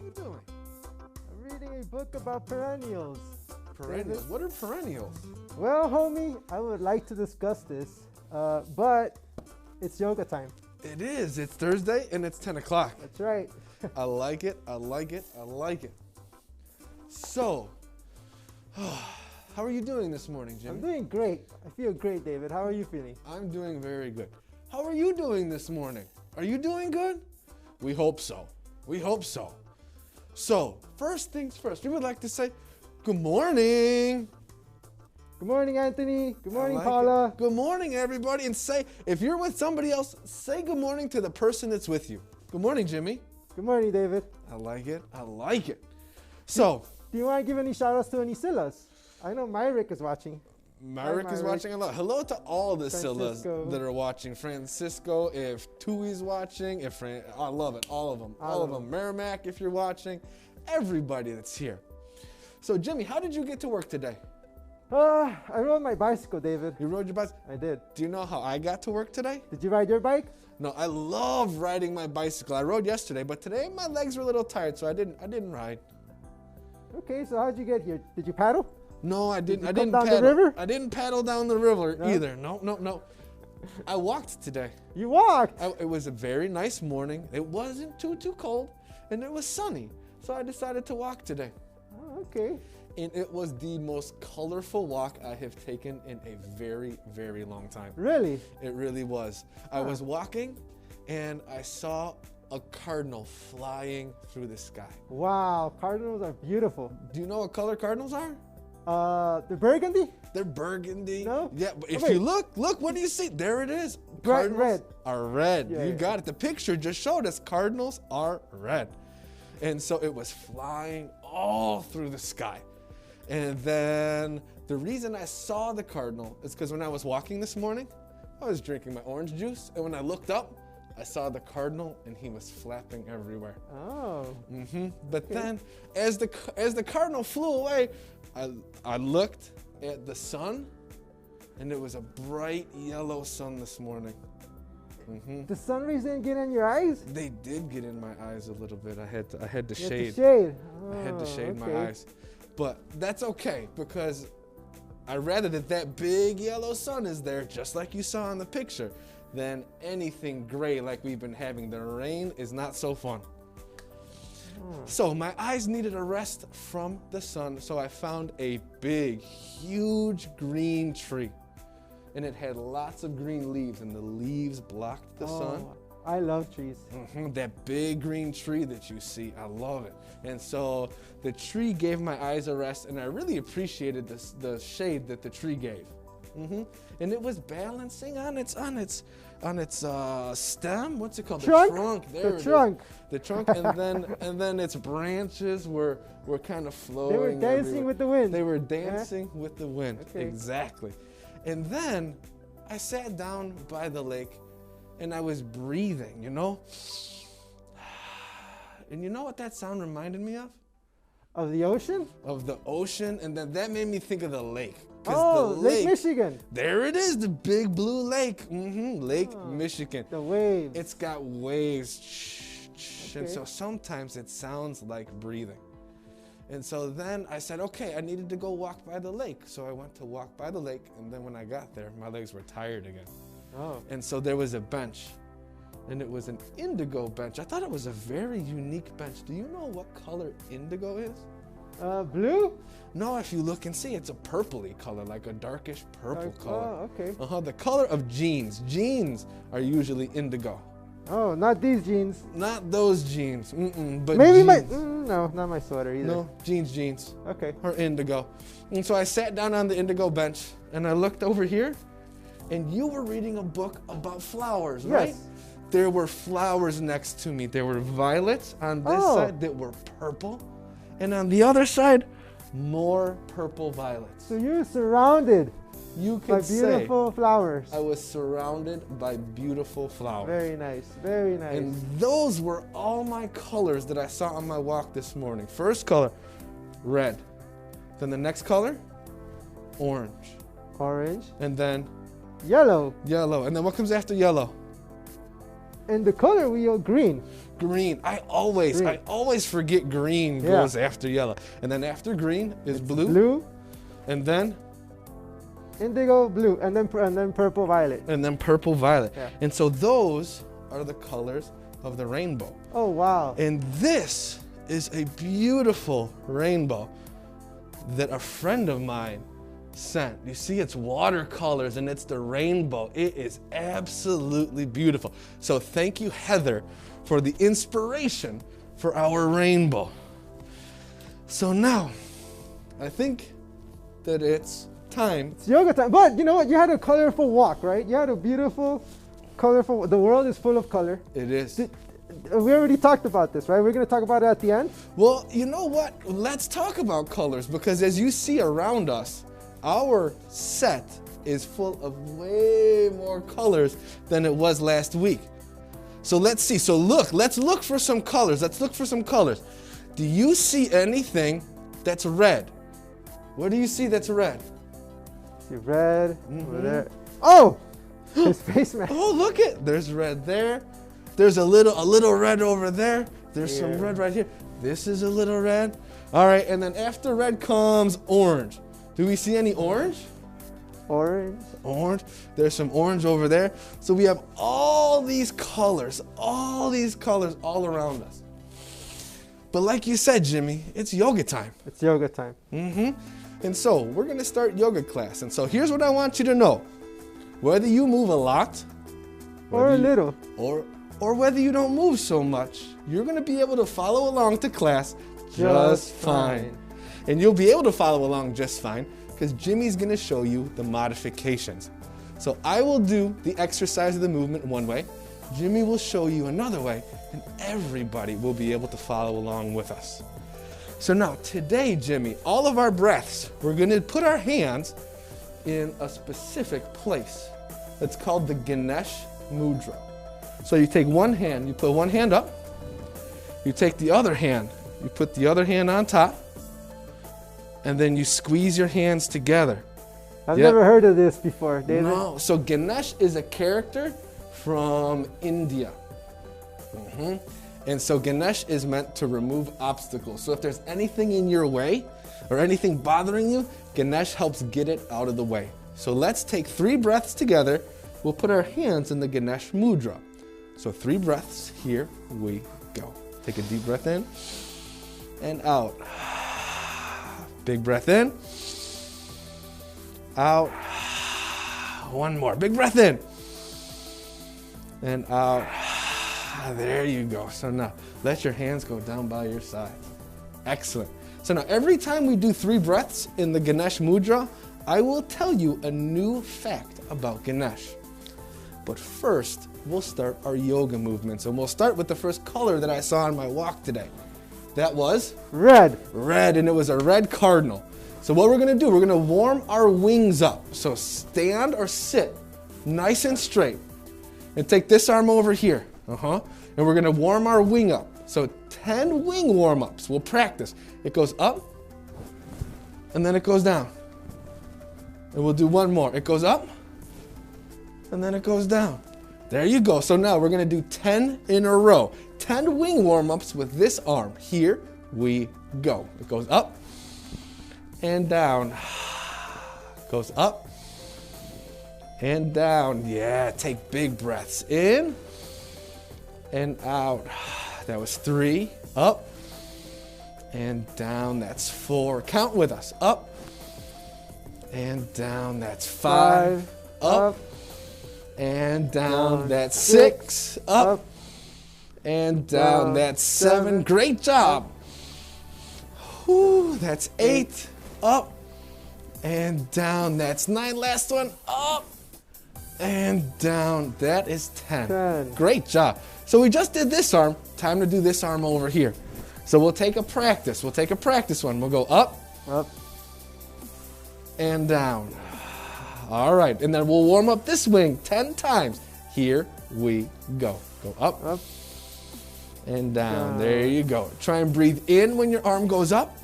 you doing? I'm reading a book about perennials. Perennials. What are perennials? Well, homie, I would like to discuss this, but it's yoga time. It is. It's Thursday and it's 10 o'clock. That's right. I like it. I like it. I like it. So, how are you doing this morning, Jimmy? I'm doing great. I feel great, David. How are you feeling? I'm doing very good. How are you doing this morning? Are you doing good? We hope so. We hope so. So, first things first, we would like to say good morning. Good morning, Anthony. Good morning, like Paula. Good morning, everybody. And say, if you're with somebody else, say good morning to the person that's with you. Good morning, Jimmy. Good morning, David. I like it. I like it. So, Do you want to give any shout outs to any Sillas? I know Myrick is watching. Myrick is watching a lot. Hello to all the Sillas Francisco. that are watching. Francisco, if Tui's watching, I love it. All of them. All of them. Merrimack, if you're watching. Everybody that's here. So, Jimmy, how did you get to work today? I rode my bicycle, David. You rode your bicycle? I did. Do you know how I got to work today? Did you ride your bike? No, I love riding my bicycle. I rode yesterday, but today my legs were a little tired, so I didn't ride. Okay, so how'd you get here? Did you paddle? No, I didn't. you I come didn't down the paddle. river? I didn't paddle down the river No? either. No. I walked today. You walked. It was a very nice morning. It wasn't too cold, and it was sunny. So I decided to walk today. Oh, okay. And it was the most colorful walk I have taken in a very, very long time. Really? It really was. I was walking, and I saw a cardinal flying through the sky. Wow, cardinals are beautiful. Do you know what color cardinals are? The burgundy? They're burgundy. No? Yeah, but if wait. you look, what do you see? There it is. Bright Cardinals red. are red. Yeah, You yeah. got it. The picture just showed us cardinals are red. And so it was flying all through the sky. And then the reason I saw the cardinal is because when I was walking this morning, I was drinking my orange juice. And when I looked up, I saw the cardinal and he was flapping everywhere. Oh. But then as the cardinal flew away, I looked at the sun, and it was a bright yellow sun this morning. The sun rays didn't get in your eyes? They did get in my eyes a little bit. I had to You had shade. to shade. I had to Oh, shade my okay. eyes. But that's okay, because I'd rather that big yellow sun is there, just like you saw in the picture, than anything gray like we've been having. The rain is not so fun. So my eyes needed a rest from the sun, so I found a big, huge green tree. And it had lots of green leaves, and the leaves blocked the sun. I love trees. That big green tree that you see, I love it. And so the tree gave my eyes a rest, and I really appreciated the shade that the tree gave. And it was balancing on its stem. What's it called? Trunk? The trunk. There The it is. trunk. The trunk, and then its branches were kind of flowing. They were dancing everywhere. with the wind. They were dancing with the wind. Okay. Exactly. And then I sat down by the lake, and I was breathing, you know? And you know what that sound reminded me of? Of the ocean? Of the ocean, and then that made me think of the lake. 'Cause Oh, the Lake Michigan. There it is, the big blue lake. Lake Michigan. The waves. It's got waves. And Okay. so sometimes it sounds like breathing. And so then I said, okay, I needed to go walk by the lake. So I went to walk by the lake, and then when I got there, my legs were tired again. Oh. And so there was a bench, and it was an indigo bench. I thought it was a very unique bench. Do you know what color indigo is? Blue? No, if you look and see, it's a purpley color, like a darkish purple color. Oh, okay. The color of jeans. Jeans are usually indigo. Oh, not these jeans. Not those jeans, but Maybe jeans. no, not my sweater either. No, jeans. Okay. Or indigo. And so I sat down on the indigo bench, and I looked over here, and you were reading a book about flowers, right? Yes. There were flowers next to me. There were violets on this Oh. side that were purple, and on the other side, more purple violets. So you're surrounded You by could say beautiful flowers. I was surrounded by beautiful flowers. Very nice. Very nice. And those were all my colors that I saw on my walk this morning. First color, red. Then the next color, orange. Orange. And then Yellow. yellow. And then what comes after yellow? And the color we use green. Green. I always forget green goes after yellow. And then after green is blue. Blue. And then Indigo, blue, and then purple, violet. And then purple, violet. Yeah. And so those are the colors of the rainbow. Oh, wow. And this is a beautiful rainbow that a friend of mine sent. You see, it's watercolors and it's the rainbow. It is absolutely beautiful. So thank you, Heather, for the inspiration for our rainbow. So now, I think that it's time. It's yoga time. But you know what? You had a colorful walk, right? You had a beautiful, colorful. The world is full of color. It is. We already talked about this, right? We're going to talk about it at the end. Well, you know what? Let's talk about colors, because as you see around us, our set is full of way more colors than it was last week. So let's see. So let's look for some colors. Let's look for some colors. Do you see anything that's red? What do you see that's red? See red over there. Oh, his face mask. Oh, look it. There's red there. There's a little red over there. There's some red right here. This is a little red. All right, and then after red comes orange. Do we see any orange? Orange. Orange. There's some orange over there. So we have all these colors all around us. But like you said, Jimmy, it's yoga time. It's yoga time. And so we're going to start yoga class. And so here's what I want you to know. Whether you move a lot, Or a little. or whether you don't move so much, you're going to be able to follow along to class just fine. And you'll be able to follow along just fine because Jimmy's going to show you the modifications. So I will do the exercise of the movement one way. Jimmy will show you another way, and everybody will be able to follow along with us. So now today, Jimmy, all of our breaths, we're going to put our hands in a specific place. It's called the Ganesh Mudra. So you take one hand, you put one hand up, you take the other hand, you put the other hand on top, and then you squeeze your hands together. I've never heard of this before, David. No, so Ganesh is a character from India. And so Ganesh is meant to remove obstacles. So if there's anything in your way or anything bothering you, Ganesh helps get it out of the way. So let's take 3 breaths together. We'll put our hands in the Ganesh Mudra. So 3 breaths, here we go. Take a deep breath in and out. Big breath in, out. One more, big breath in and out. There you go. So now let your hands go down by your sides. Excellent. So now every time we do 3 breaths in the Ganesh Mudra, I will tell you a new fact about Ganesh. But first, we'll start our yoga movements, and we'll start with the first color that I saw on my walk today. That was? Red. Red, and it was a red cardinal. So what we're going to do, we're going to warm our wings up. So stand or sit nice and straight. And take this arm over here. And we're going to warm our wing up. So 10 wing warm-ups. We'll practice. It goes up, and then it goes down. And we'll do one more. It goes up, and then it goes down. There you go. So now we're going to do 10 in a row. 10 wing warm-ups with this arm. Here we go. It goes up and down. Goes up and down. Yeah, take big breaths in and out. That was 3. Up and down. That's 4. Count with us. Up and down. That's 5. Up and down. That's 6. Up and down. That's 7. Great job. Whew, that's 8. Up and down. That's 9. Last one. Up and down. That is 10. Great job. So we just did this arm. Time to do this arm over here. So we'll take a practice. We'll take a practice one. We'll go up and down. All right. And then we'll warm up this wing 10 times. Here we go. Go up and down. There you go. Try and breathe in when your arm goes up.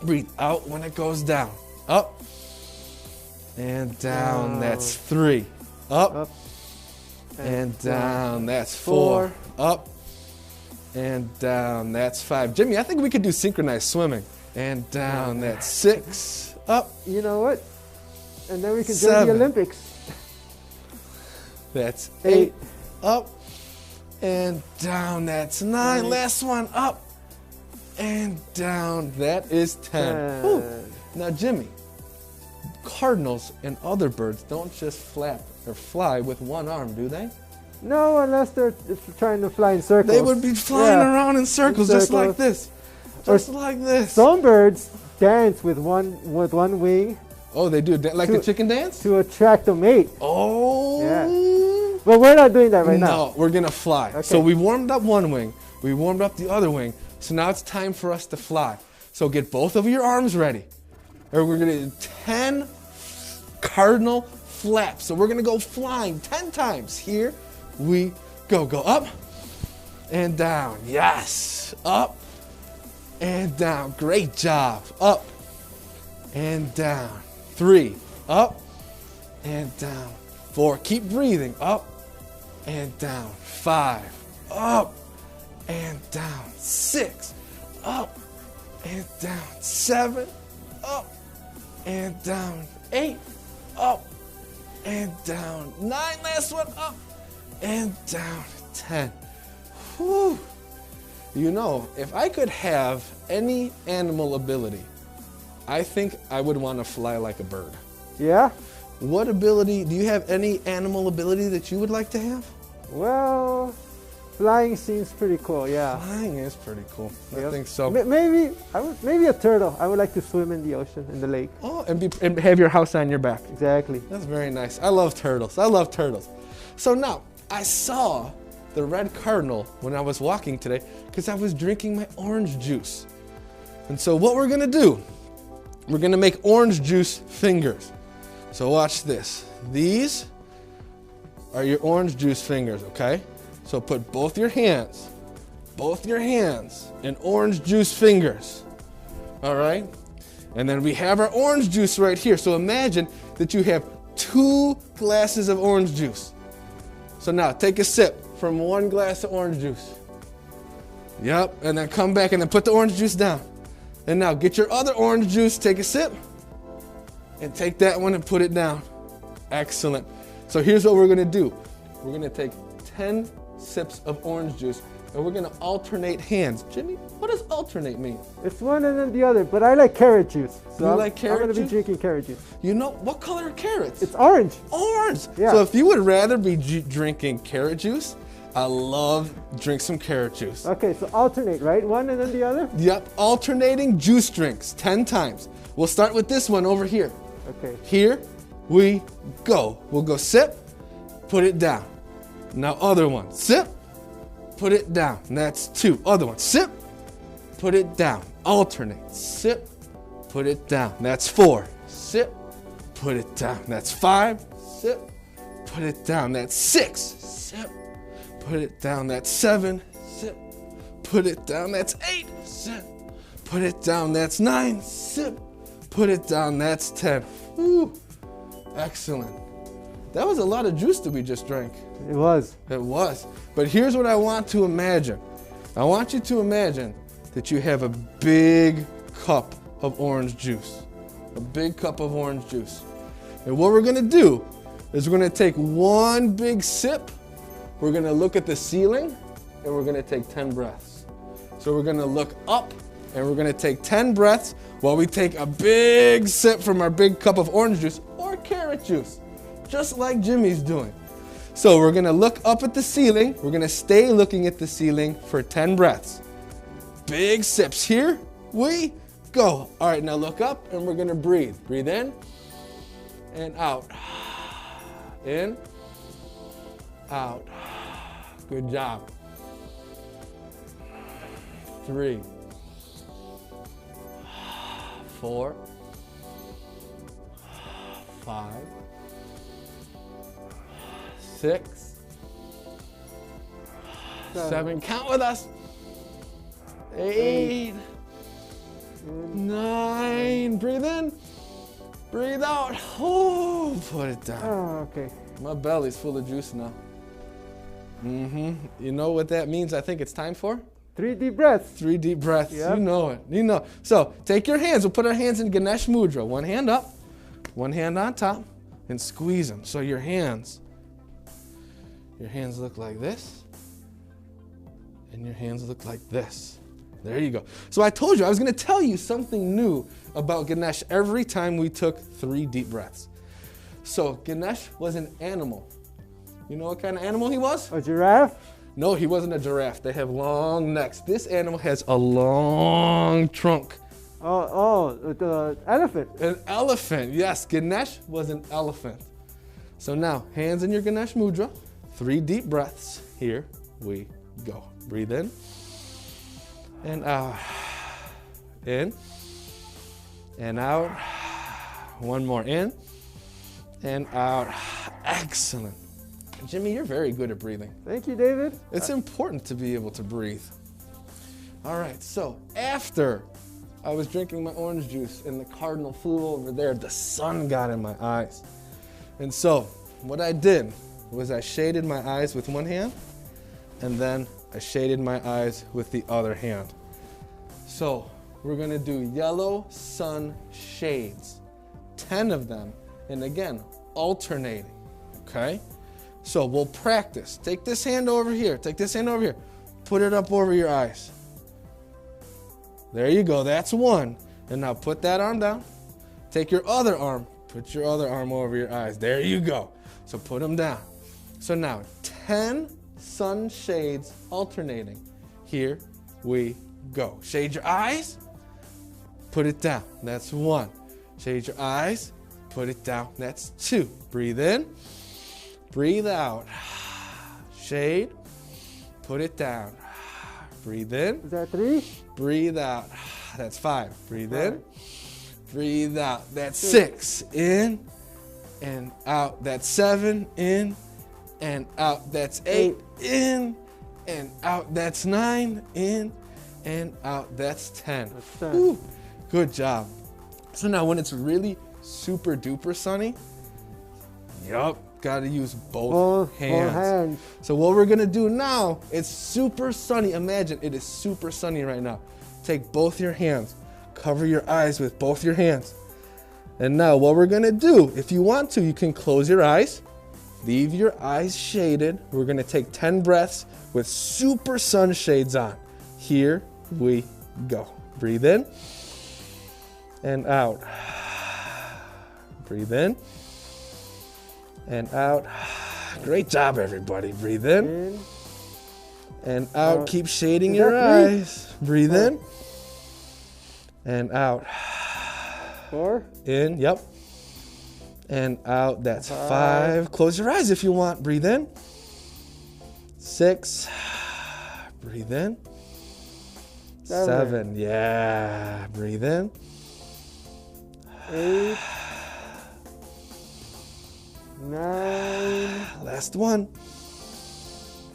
Breathe out when it goes down. Up and down. That's 3. Up and down. That's 4. Up and down. That's 5. Jimmy, I think we could do synchronized swimming. And down. That's 6. Up. You know what? And then we can do 7. the Olympics. That's 8. Up and down. That's 9. Last one. Up and down. That is 10. Ooh. Now, Jimmy, cardinals and other birds don't just flap or fly with one arm, do they? No, unless they're trying to fly in circles. They would be flying around in circles, just like this. Just like this. Some birds dance with one wing. Oh, they do, like the chicken dance? To attract a mate. Oh. Yeah. But we're not doing that right now. No, we're going to fly. Okay. So we warmed up one wing. We warmed up the other wing. So now it's time for us to fly. So get both of your arms ready. And we're going to do 10 cardinal flaps. So we're going to go flying 10 times. Here we go. Go up and down. Yes. Up and down. Great job. Up and down. 3. Up and down. 4. Keep breathing. Up and down. 5. Up and down. 6. Up and down. 7. Up and down. 8. Up and down. 9. Last one. Up and down. 10. Whew. You know, if I could have any animal ability, I think I would want to fly like a bird. Yeah? What ability, do you have any animal ability that you would like to have? Well, flying seems pretty cool, yeah. Flying is pretty cool. Yep. I think so. Maybe a turtle. I would like to swim in the ocean, in the lake. Oh, and have your house on your back. Exactly. That's very nice. I love turtles. I love turtles. So now, I saw the red cardinal when I was walking today because I was drinking my orange juice. And so what we're gonna do, we're gonna make orange juice fingers. So watch this. These are your orange juice fingers, okay? So put both your hands in orange juice fingers, all right? And then we have our orange juice right here. So imagine that you have 2 glasses of orange juice. So now take a sip from 1 glass of orange juice. Yep, and then come back and then put the orange juice down. And now get your other orange juice, take a sip, and take that one and put it down. Excellent. So here's what we're gonna do. We're gonna take 10 sips of orange juice and we're gonna alternate hands. Jimmy, what does alternate mean? It's one and then the other, but I like carrot juice. So you like carrot juice? I'm gonna be drinking carrot juice. You know, what color are carrots? It's orange. Orange! Yeah. So if you would rather be drinking carrot juice, I love drink some carrot juice. Okay, so alternate, right? One and then the other? Yep, alternating juice drinks 10 times. We'll start with this one over here. Okay. Here we go. We'll go sip, put it down. Now other one, sip, put it down. And that's 2. Other one, sip, put it down. Alternate, sip, put it down. That's 4. Sip, put it down. That's 5. Sip, put it down. That's 6. Sip, put it down. That's 7. Sip, put it down. That's 8. Sip, put it down. That's 9. Sip, put it down. That's 10. Whew. Excellent. That was a lot of juice that we just drank. It was. It was. But here's what I want to imagine. I want you to imagine that you have a big cup of orange juice. A big cup of orange juice. And what we're gonna do is we're gonna take 1 big sip, we're gonna look at the ceiling, and we're gonna take 10 breaths. So we're gonna look up, and we're gonna take 10 breaths while we take a big sip from our big cup of orange juice or carrot juice, just like Jimmy's doing. So we're gonna look up at the ceiling. We're gonna stay looking at the ceiling for 10 breaths. Big sips. Here we go. All right, now look up and we're gonna breathe. Breathe in and out. In, out. Good job. 3, 4, 5, 6, 7. Count with us. 8, 9. Breathe in. Breathe out. Oh, put it down. Oh, okay. My belly's full of juice now. You know what that means? I think it's time for 3 deep breaths. 3 deep breaths. Yep. You know it. You know. So take your hands. We'll put our hands in Ganesh Mudra. One hand up, one hand on top, and squeeze them. So your hands look like this, and your hands look like this. There you go. So I told you I was going to tell you something new about Ganesh every time we took 3 deep breaths. So Ganesh was an animal. You know what kind of animal he was? A giraffe? No, he wasn't a giraffe. They have long necks. This animal has a long trunk. The elephant. An elephant. Yes, Ganesh was an elephant. So now, hands in your Ganesh Mudra. 3 deep breaths. Here we go. Breathe in and out. In and out. One more in and out. Excellent. Jimmy, you're very good at breathing. Thank you, David. It's important to be able to breathe. All right, so after I was drinking my orange juice and the cardinal flew over there, the sun got in my eyes. And so what I did was I shaded my eyes with one hand, and then I shaded my eyes with the other hand. So we're gonna do yellow sun shades, 10 of them, and again, alternating, okay? So we'll practice. Take this hand over here. Take this hand over here. Put it up over your eyes. There you go. That's one. And now put that arm down. Take your other arm. Put your other arm over your eyes. There you go. So put them down. So now 10 sun shades alternating. Here we go. Shade your eyes. Put it down. That's 1. Shade your eyes. Put it down. That's 2. Breathe in. Breathe out. Shade. Put it down. Breathe in. Is that 3? Breathe out. That's 5. Breathe in. Breathe out. That's 6. In and out. That's 7. In and out. That's 8. In and out. That's 9. In and out. That's 10. That's 10. Woo. Good job. So now when it's really super duper sunny, got to use both hands. So what we're gonna do now, it's super sunny. Imagine it is super sunny right now. Take both your hands, cover your eyes with both your hands. And now what we're gonna do, if you want to, you can close your eyes, leave your eyes shaded. We're gonna take 10 breaths with super sun shades on. Here we go. Breathe in and out. Breathe in and out. Great job, everybody. Breathe in and out. Keep shading your eyes. Breathe in and out. 4. In, yep. And out. That's 5. Close your eyes if you want. Breathe in. 6. Breathe in. 7. Yeah. Breathe in. 8. 9. Last one.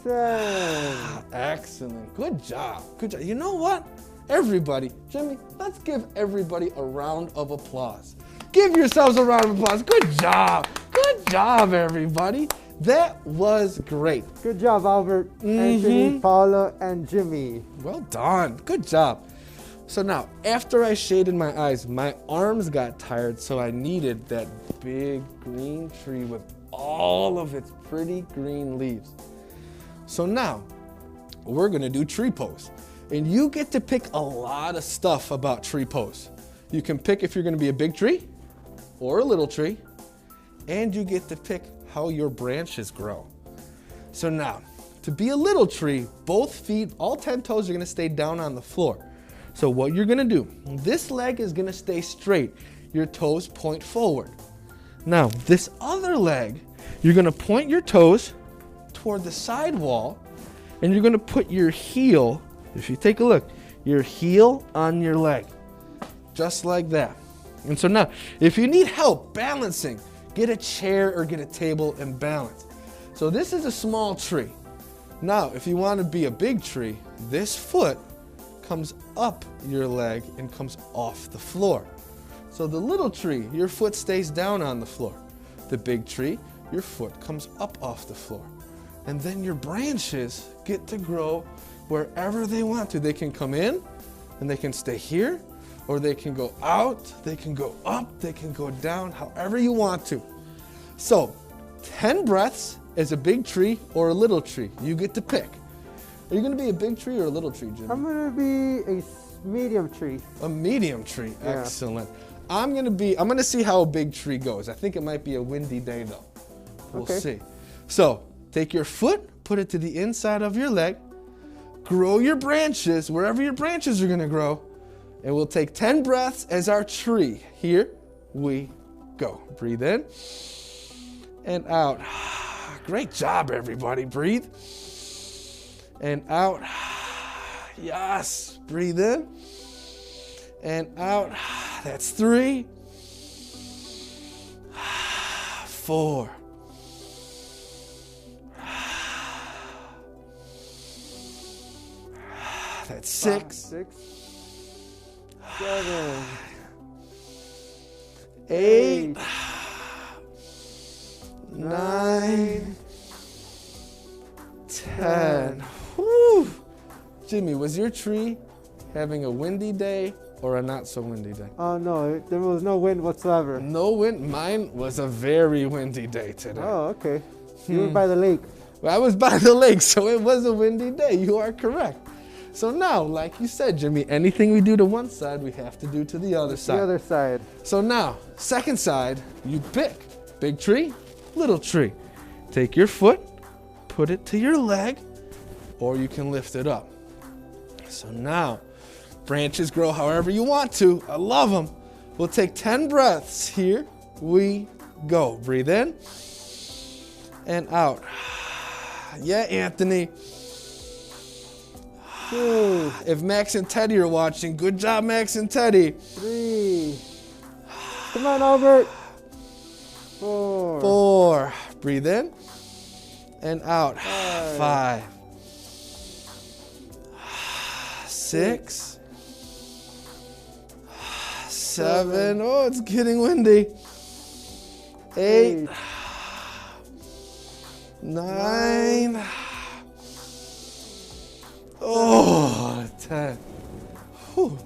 10. Excellent. Good job. Good job. You know what? Everybody, Jimmy, let's give everybody a round of applause. Give yourselves a round of applause. Good job. Good job, everybody. That was great. Good job, Albert, Anthony, Paula, and Jimmy. Well done. Good job. So now, after I shaded my eyes, my arms got tired, so I needed that big green tree with all of its pretty green leaves. So now, we're gonna do tree pose. And you get to pick a lot of stuff about tree pose. You can pick if you're gonna be a big tree or a little tree, and you get to pick how your branches grow. So now, to be a little tree, both feet, all 10 toes are gonna stay down on the floor. So what you're gonna do, this leg is gonna stay straight. Your toes point forward. Now, this other leg, you're gonna point your toes toward the side wall, and you're gonna put your heel, if you take a look, your heel on your leg, just like that. And so now, if you need help balancing, get a chair or get a table and balance. So this is a small tree. Now, if you wanna be a big tree, this foot comes up your leg and comes off the floor. So the little tree, your foot stays down on the floor. The big tree, your foot comes up off the floor. And then your branches get to grow wherever they want to. They can come in and they can stay here, or they can go out, they can go up, they can go down, however you want to. So 10 breaths is a big tree or a little tree. You get to pick. Are you going to be a big tree or a little tree, Jimmy? I'm going to be a medium tree. A medium tree. Yeah. Excellent. I'm going to see how a big tree goes. I think it might be a windy day though. We'll see. So take your foot, put it to the inside of your leg, grow your branches wherever your branches are going to grow, and we'll take 10 breaths as our tree. Here we go. Breathe in and out. Great job, everybody. Breathe and out. Yes. Breathe in and out. That's 3, 4, 6, 7, 8, 9, 10. Whew. Jimmy, was your tree having a windy day or a not so windy day? Oh no, there was no wind whatsoever. No wind. Mine was a very windy day today. Oh, okay. You were by the lake. Well, I was by the lake, so it was a windy day. You are correct. So now, like you said, Jimmy, anything we do to one side, we have to do to the other side. The other side. So now, second side, you pick. Big tree, little tree. Take your foot, put it to your leg, or you can lift it up. So now, branches grow however you want to. I love them. We'll take 10 breaths. Here we go. Breathe in and out. Yeah, Anthony. 2, If Max and Teddy are watching, good job, Max and Teddy. 3. Come on, Albert. 4. 4. Breathe in and out. 5. 6. 7. Oh, it's getting windy. 8. 9. Oh, 10. Whew.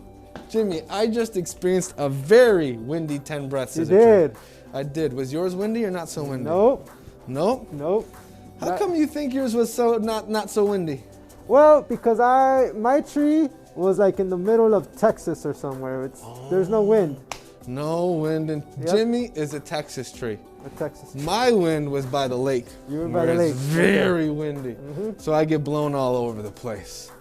Jimmy, I just experienced a very windy 10 breaths. You did. I did. Was yours windy or not so windy? Nope. Nope? Nope. How come you think yours was so not so windy? Well, because my tree was like in the middle of Texas or somewhere. There's no wind. No wind. And Jimmy is a Texas tree. A Texas tree. My wind was by the lake. You were by the where lake. It's very windy. So I get blown all over the place.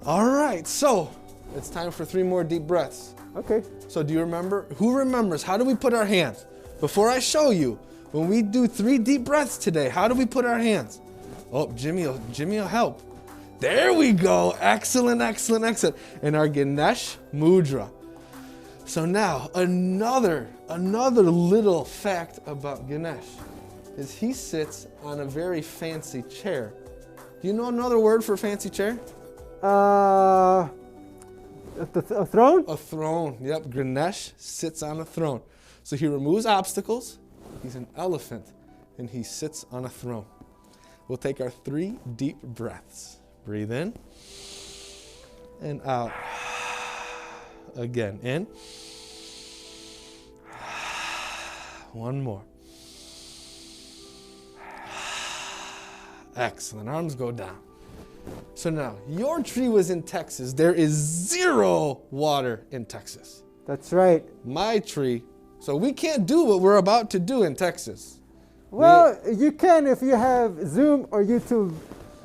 All right, so it's time for 3 more deep breaths. Okay. So do you remember? Who remembers? How do we put our hands? Before I show you, when we do 3 deep breaths today, how do we put our hands? Oh, Jimmy will help. There we go. Excellent, excellent, excellent. In our Ganesh Mudra. So now, another little fact about Ganesh is he sits on a very fancy chair. Do you know another word for fancy chair? A throne? A throne. Yep, Ganesh sits on a throne. So he removes obstacles. He's an elephant, and he sits on a throne. We'll take our 3 deep breaths. Breathe in and out. Again, in. One more. Excellent. Arms go down. So now, your tree was in Texas. There is 0 water in Texas. That's right. My tree, so we can't do what we're about to do in Texas. Well, you can if you have Zoom or YouTube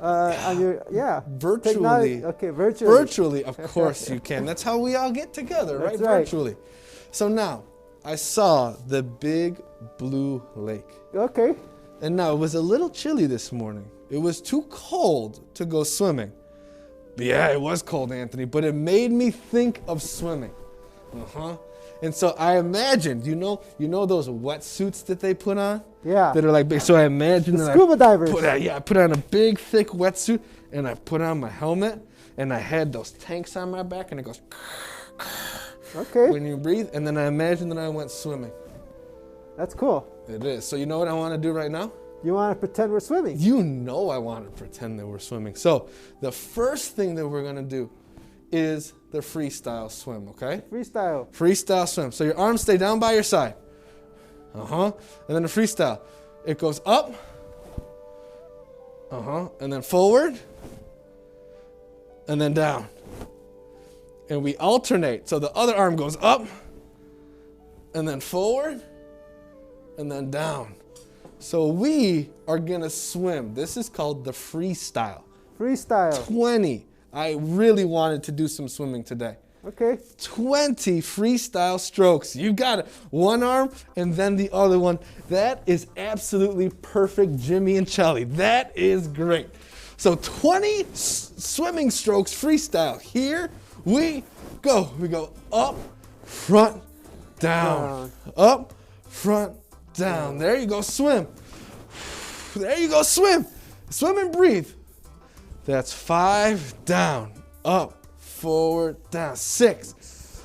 on your, Virtually. Technology. Okay, virtually. Virtually, of course you can. That's how we all get together, right? That's right. Virtually. So now, I saw the big blue lake. Okay. And now, it was a little chilly this morning. It was too cold to go swimming. But yeah, it was cold, Anthony, but it made me think of swimming. And so I imagined, you know those wetsuits that they put on? Yeah. That are like big. So I imagined that scuba divers. I put on a big, thick wetsuit, and I put on my helmet, and I had those tanks on my back, and it goes Okay. when you breathe, and then I imagined that I went swimming. That's cool. It is. So you know what I want to do right now? You want to pretend we're swimming. You know I want to pretend that we're swimming. So the first thing that we're going to do is the freestyle swim, okay? Freestyle. Freestyle swim. So your arms stay down by your side. And then the freestyle. It goes up. And then forward. And then down. And we alternate. So the other arm goes up. And then forward. And then down. So we are going to swim. This is called the freestyle. Freestyle. 20. I really wanted to do some swimming today. Okay. 20 freestyle strokes. You got it. One arm and then the other one. That is absolutely perfect, Jimmy and Charlie. That is great. So 20 swimming strokes freestyle. Here we go. We go up, front, down. Up, front, down. There you go. Swim. There you go. Swim. Swim and breathe. That's 5 down, up, forward, down. 6.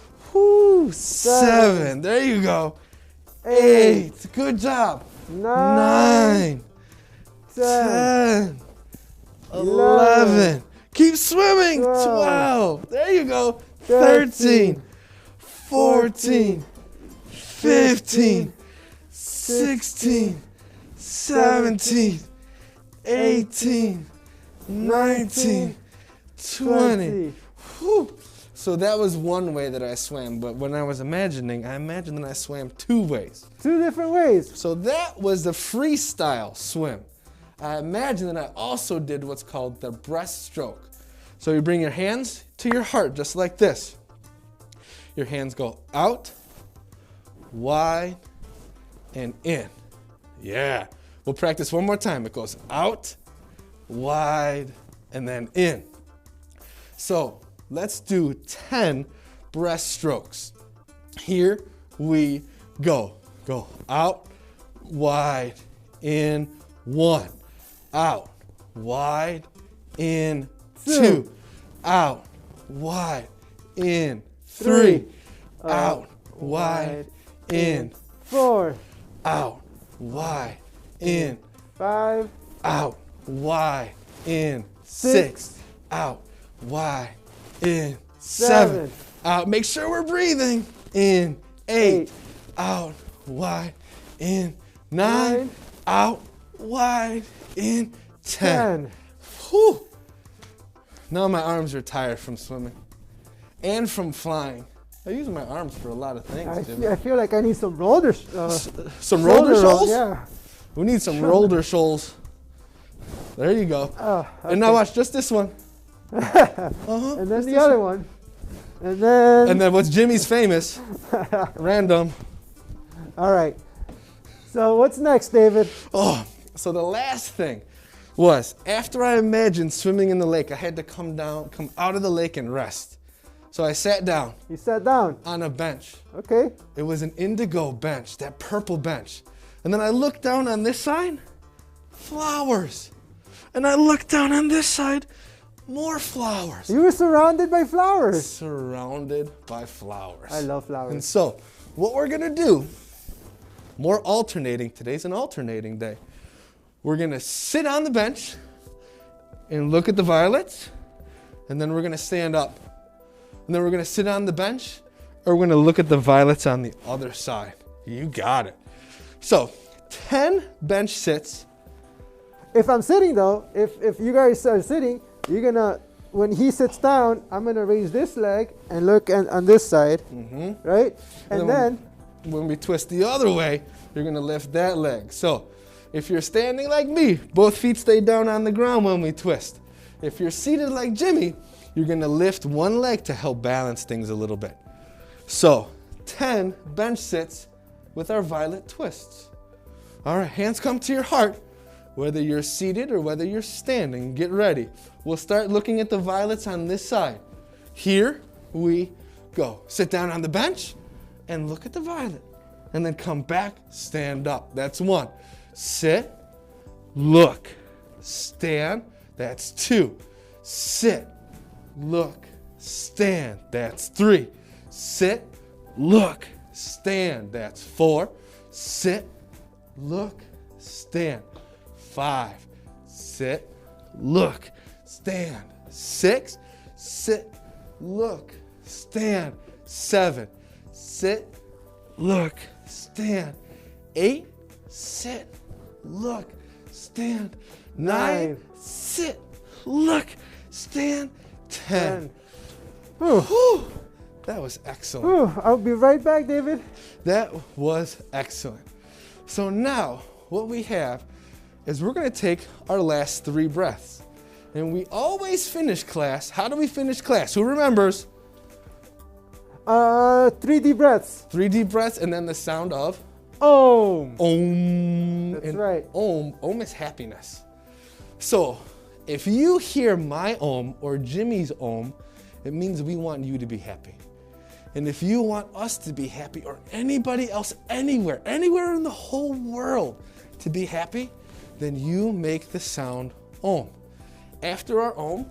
7. There you go. 8. Good job. 9. 10. 11. Keep swimming. 12. There you go. 13. 14. 15. 16. 17. 18. 19, 20. Whew. So that was one way that I swam, but when I was imagining, I imagined that I swam 2 ways. 2 different ways. So that was the freestyle swim. I imagine that I also did what's called the breaststroke. So you bring your hands to your heart, just like this. Your hands go out, wide, and in. Yeah. We'll practice one more time. It goes out, wide, and then in. So let's do 10 breaststrokes. Here we go. Go out, wide, in, 1. Out, wide, in, 2. Out, wide, in, 3. Out, wide, in, 4. Out, wide, in, 5. Out, wide, in, 6. Out, wide, in, 7. Out, make sure we're breathing. In, 8. Out, wide, in, 9. Out, wide, in, 10. Whew. Now my arms are tired from swimming and from flying. I use my arms for a lot of things. I feel like I need some roller some roller shoals? Yeah. We need some roller shoals. There you go. Okay. And now watch just this one. And then the other one. And then what's Jimmy's famous? Random. All right. So what's next, David? Oh, so the last thing was after I imagined swimming in the lake, I had to come out of the lake and rest. So I sat down. You sat down? On a bench. Okay. It was an indigo bench, that purple bench. And then I looked down on this side, flowers. And I looked down on this side, more flowers. You were surrounded by flowers. Surrounded by flowers. I love flowers. And so, what we're gonna do, more alternating, today's an alternating day. We're gonna sit on the bench and look at the violets, and then we're gonna stand up. And then we're gonna sit on the bench, or we're gonna look at the violets on the other side. You got it. So, 10 bench sits. If I'm sitting though, if you guys are sitting, you're gonna, when he sits down, I'm gonna raise this leg and look on this side, right? And then when we twist the other way, you're gonna lift that leg. So, if you're standing like me, both feet stay down on the ground when we twist. If you're seated like Jimmy, you're gonna lift one leg to help balance things a little bit. So, 10 bench sits with our violet twists. All right, hands come to your heart. Whether you're seated or whether you're standing, get ready. We'll start looking at the violets on this side. Here we go. Sit down on the bench and look at the violet. And then come back, stand up. That's 1. Sit, look, stand. That's 2. Sit, look, stand. That's 3. Sit, look, stand. That's 4. Sit, look, stand. 5, sit, look, stand. 6, sit, look, stand. 7, sit, look, stand. 8, sit, look, stand. 9, sit, look, stand. 10. Whew. That was excellent. Whew. I'll be right back, David. That was excellent. So now what we have is we're going to take our last 3 breaths. And we always finish class. How do we finish class? Who remembers? 3 deep breaths. 3 deep breaths and then the sound of Om. Om. That's and right. Om is happiness. So if you hear my Om or Jimmy's Om, it means we want you to be happy. And if you want us to be happy or anybody else anywhere in the whole world to be happy, then you make the sound Om. After our Om,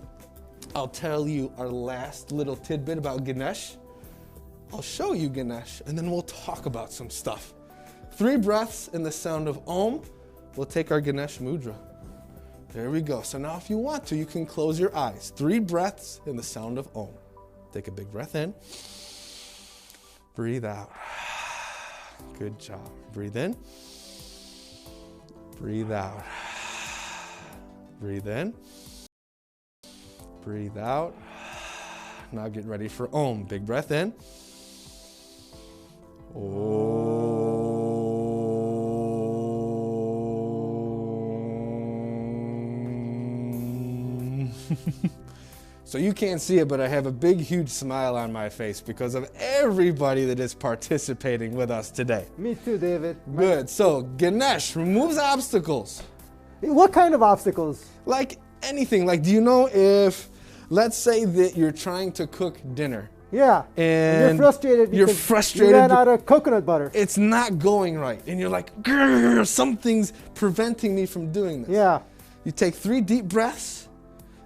I'll tell you our last little tidbit about Ganesh. I'll show you Ganesh, and then we'll talk about some stuff. 3 breaths in the sound of Om. We'll take our Ganesh Mudra. There we go. So now if you want to, you can close your eyes. 3 breaths in the sound of Om. Take a big breath in. Breathe out. Good job. Breathe in. Breathe out. Breathe in. Breathe out. Now get ready for Om. Big breath in. Om. So you can't see it, but I have a big, huge smile on my face because of everybody that is participating with us today. Me too, David. Good. So Ganesh removes obstacles. What kind of obstacles? Like anything. Like, do you know if, let's say that you're trying to cook dinner. Yeah. And you're frustrated because you ran out of coconut butter. It's not going right. And you're like, grrr, something's preventing me from doing this. Yeah. You take 3 deep breaths.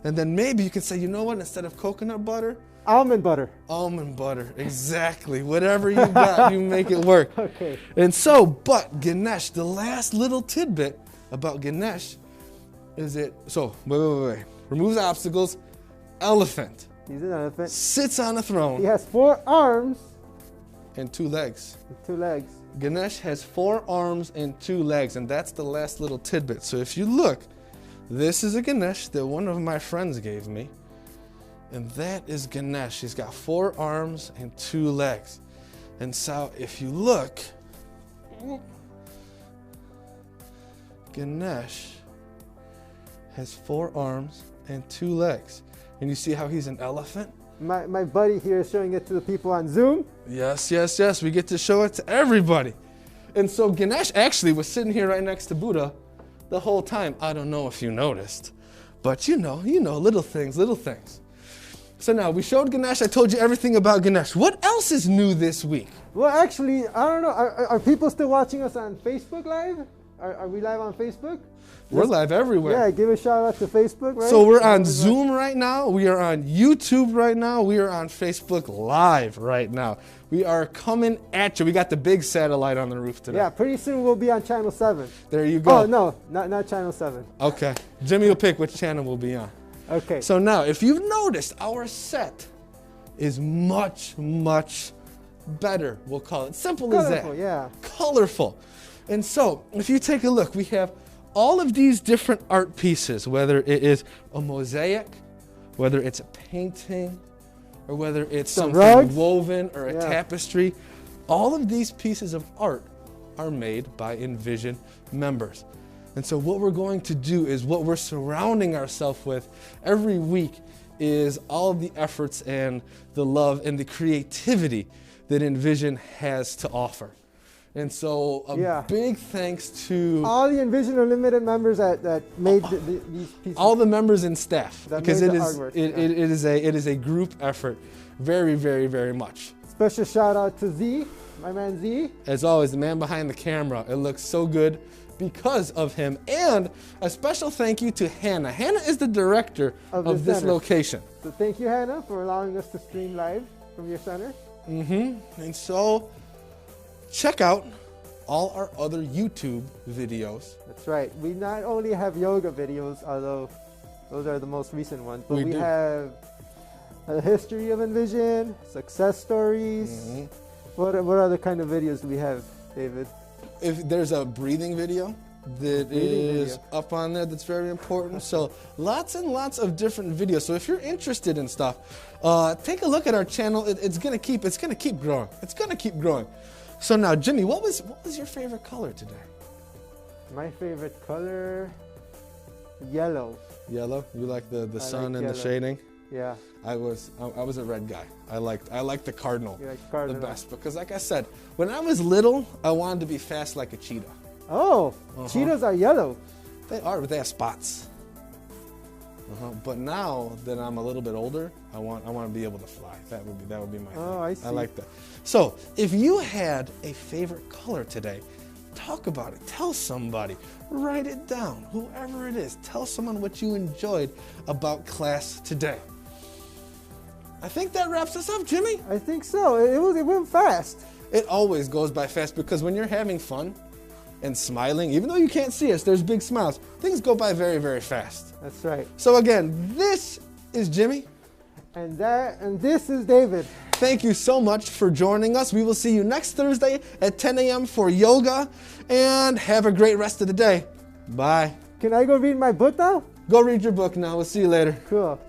And then maybe you can say, you know what, instead of coconut butter? Almond butter. Almond butter, exactly. Whatever you got, you make it work. Okay. And so, but Ganesh, the last little tidbit about Ganesh is it, so, wait. Removes obstacles, elephant. He's an elephant. Sits on a throne. He has 4 arms. And 2 legs. And 2 legs. Ganesh has 4 arms and 2 legs, and that's the last little tidbit. So if you look, this is a Ganesh that one of my friends gave me. And that is Ganesh. He's got 4 arms and 2 legs. And so if you look, Ganesh has 4 arms and 2 legs. And you see how he's an elephant? My buddy here is showing it to the people on Zoom. Yes. We get to show it to everybody. And so Ganesh actually was sitting here right next to Buddha the whole time. I don't know if you noticed, but you know, little things. So now we showed Ganesh. I told you everything about Ganesh. What else is new this week? Well, actually, I don't know. Are people still watching us on Facebook Live? Are we live on Facebook? We're live everywhere. Yeah, give a shout out to Facebook, right? So we're on Zoom right now. We are on YouTube right now. We are on Facebook Live right now. We are coming at you. We got the big satellite on the roof today. Yeah, pretty soon we'll be on Channel 7. There you go. Oh, no, not Channel 7. Okay. Jimmy will pick which channel we'll be on. Okay. So now, if you've noticed, our set is much, much better, we'll call it. Simple as that. Colorful, yeah. Colorful. And so, if you take a look, we have all of these different art pieces, whether it is a mosaic, whether it's a painting, or whether it's something woven or a tapestry. All of these pieces of art are made by Envision members. And so what we're going to do is what we're surrounding ourselves with every week is all of the efforts and the love and the creativity that Envision has to offer. And so a big thanks to all the Envision Unlimited members that made these pieces. All the members and staff, because it is a group effort, very, very, very much. Special shout out to Z, my man Z. As always, the man behind the camera. It looks so good because of him. And a special thank you to Hannah. Hannah is the director of this location. So thank you, Hannah, for allowing us to stream live from your center. And so check out all our other YouTube videos. That's right. We not only have yoga videos, although those are the most recent ones, but we do. have a history of Envision, success stories. Mm-hmm. What other kind of videos do we have, David? If there's a breathing video that is up on there, that's very important. So lots and lots of different videos. So if you're interested in stuff, take a look at our channel. It's gonna keep growing. It's gonna keep growing. So now, Jimmy, what was your favorite color today? My favorite color, yellow. Yellow. You like the sun and yellow. the shading? Yeah. I was a red guy. I liked the cardinal, You like cardinal. the best, because like I said, when I was little, I wanted to be fast like a cheetah. Oh, cheetahs are yellow. They are, but they have spots. But now that I'm a little bit older, I want to be able to fly. That would be my thing. Oh, I see. I like that. So if you had a favorite color today, talk about it. Tell somebody. Write it down. Whoever it is, tell someone what you enjoyed about class today. I think that wraps us up, Jimmy. I think so. It went fast. It always goes by fast because when you're having fun and smiling, even though you can't see us, there's big smiles. Things go by very, very fast. That's right. So again, this is Jimmy. And this is David. Thank you so much for joining us. We will see you next Thursday at 10 a.m. for yoga. And have a great rest of the day. Bye. Can I go read my book now? Go read your book now. We'll see you later. Cool.